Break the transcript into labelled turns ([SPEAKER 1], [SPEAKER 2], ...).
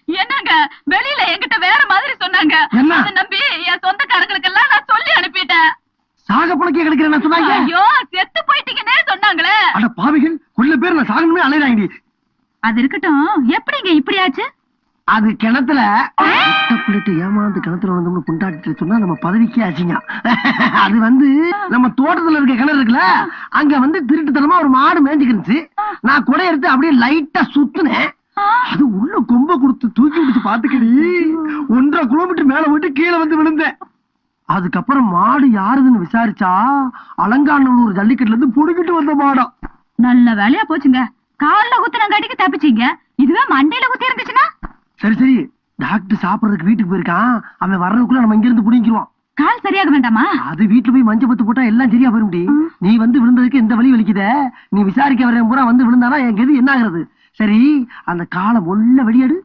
[SPEAKER 1] என்னங்க வெளியில என்கிட்ட வேற மாதிரி சொன்னாங்க. அத நம்பி என் சொந்தக்காரங்களுக்கு எல்லாம் நான் சொல்லி அனுப்பிட்டேன்.
[SPEAKER 2] சாக பழக்கி கிடைக்கிறேன் சொன்னாங்க.
[SPEAKER 1] ஐயோ செத்து போயிட்டீங்கன்னே சொன்னாங்களே.
[SPEAKER 2] அட பாவிகள், கொல்ல பேர் நான் சாகணுமே அலையறாங்கடி.
[SPEAKER 1] அது இருக்கட்டும், எப்படிங்க இப்படி ஆச்சு?
[SPEAKER 2] அது கிணத்துல புள்ளட்டு ஏமாந்து கிணத்துல வந்து புண்டாட்டி சொன்னா நம்ம பதவிக்கே ஆச்சுங்க. அது வந்து நம்ம தோட்டத்துல இருக்க கிணறு இருக்குல்ல, அங்க வந்து திருட்டுத்தனமா ஒரு மாடு மேய்ஞ்சுக்கிருச்சு. நான் குடை எடுத்து அப்படியே லைட்டா சுத்துனேன். அது உள்ள கொம்ப கொடுத்து தூக்கி விடுச்சு. பாத்துக்கடி, 1.5 கிலோமீட்டர் மேல போயிட்டு கீழே வந்து விழுந்தேன். அதுக்கப்புறம் மாடு யாருதுன்னு விசாரிச்சா அலங்காநல்லூர் ஜல்லிக்கட்டுல இருந்து புடுங்கிட்டு வந்த மாடம்.
[SPEAKER 1] நல்ல வேலையா போச்சுங்க. கால்ல குத்துன கடிக்கு தப்பிச்சீங்க. இதுவே மண்டையில குத்தி இருந்துச்சுன்னா?
[SPEAKER 2] சரி சரி, டாக்டர் சாப்பிடறதுக்கு வீட்டுக்கு போயிருக்கான். அவன் வர்றதுக்குள்ள நம்ம இங்க இருந்து புடிங்கிடுவோம்.
[SPEAKER 1] கால் சரியாக வேண்டாமா?
[SPEAKER 2] அது வீட்டுல போய் மஞ்சள் பத்து போட்டா எல்லாம் சரியா போயிடும். நீ வந்து விழுந்ததுக்கு எந்த வழி வலிக்குத? நீ விசாரிக்க வர பூரா வந்து விழுந்தானா என் கெது என்ன ஆகுறது? சரி, அந்த காலை ஒல்ல வெளியேடு.